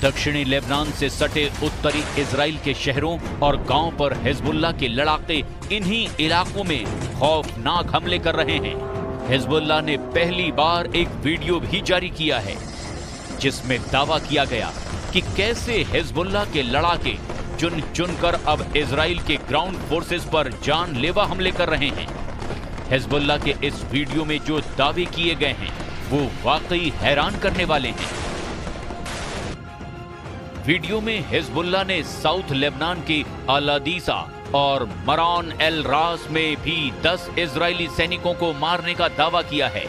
दक्षिणी लेबनान से सटे उत्तरी इजराइल के शहरों और गांव पर हिजबुल्लाह के लड़ाके इन्हीं इलाकों में खौफनाक हमले कर रहे हैं। हिजबुल्लाह ने पहली बार एक वीडियो भी जारी किया है जिसमें दावा किया गया कि कैसे हिजबुल्लाह के लड़ाके चुन चुनकर अब इजराइल के ग्राउंड फोर्सेस पर जानलेवा हमले कर रहे हैं। हिजबुल्लाह के इस वीडियो में जो दावे किए गए हैं वो वाकई हैरान करने वाले हैं। वीडियो में हिजबुल्लाह ने साउथ लेबनान के अल-अदीसा और मरान एल रास में भी 10 इजरायली सैनिकों को मारने का दावा किया है।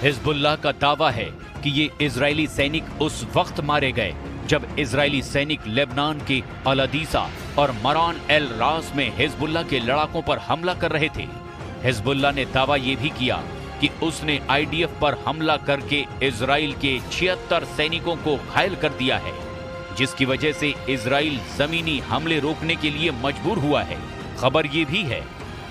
हिजबुल्लाह का दावा है कि ये इजरायली सैनिक उस वक्त मारे गए जब इजरायली सैनिक लेबनान के अल-अदीसा और मरान एल रास में हिजबुल्लाह के लड़ाकों पर हमला कर रहे थे। हिजबुल्लाह ने दावा यह भी किया कि उसने आईडीएफ पर हमला करके इजराइल के 76 सैनिकों को घायल कर दिया है, जिसकी वजह से इजराइल जमीनी हमले रोकने के लिए मजबूर हुआ है। खबर ये भी है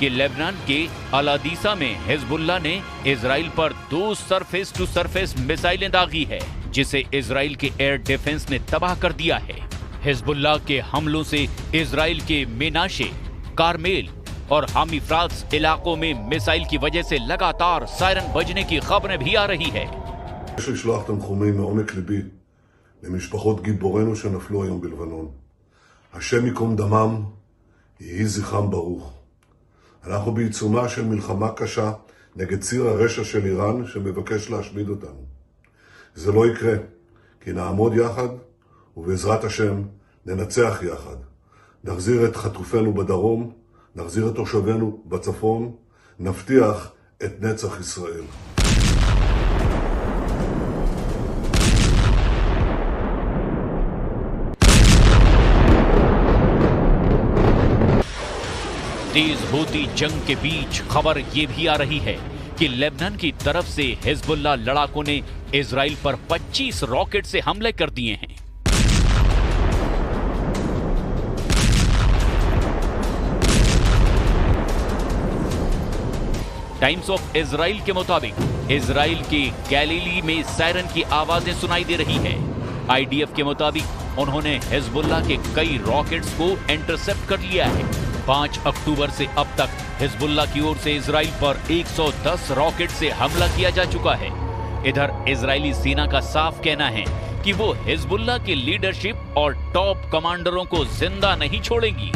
कि लेबनान के अल-अदीसा में हिजबुल्लाह ने इजराइल पर 2 सरफेस टू सरफेस मिसाइलें दागी है, जिसे इजराइल के एयर डिफेंस ने तबाह कर दिया है। हिजबुल्लाह के हमलों से इजराइल के मेनाशे, कारमेल और हामीफ्रात्स इलाकों में मिसाइल की वजह से लगातार सायरन बजने की खबरें भी आ रही है। יש לשלוח תנחומים מעומק ליבי למשפחות גיבורינו שנפלו היום בלבנון. השם ייקום דמם, יהי זכרם ברוך. אנחנו בעיצומה של מלחמה קשה נגד ציר הרשע של איראן שמבקש להשמיד אותנו. זה לא יקרה, כי נעמוד יחד ובעזרת השם ננצח יחד. נחזיר את חטופינו בדרום, נחזיר את תושבינו בצפון, נבטיח את נצח ישראל. तेज होती जंग के बीच खबर ये भी आ रही है कि लेबनान की तरफ से हिजबुल्लाह लड़ाकों ने इजराइल पर 25 रॉकेट से हमले कर दिए हैं। टाइम्स ऑफ इजराइल के मुताबिक इजराइल के गैलीली में सायरन की आवाजें सुनाई दे रही है। आईडीएफ के मुताबिक उन्होंने हिजबुल्लाह के कई रॉकेट्स को इंटरसेप्ट कर लिया है। 5 अक्टूबर से अब तक हिजबुल्लाह की ओर से इजराइल पर 110 रॉकेट से हमला किया जा चुका है। इधर इजरायली सेना का साफ कहना है कि वो हिजबुल्लाह की लीडरशिप और टॉप कमांडरों को जिंदा नहीं छोड़ेगी।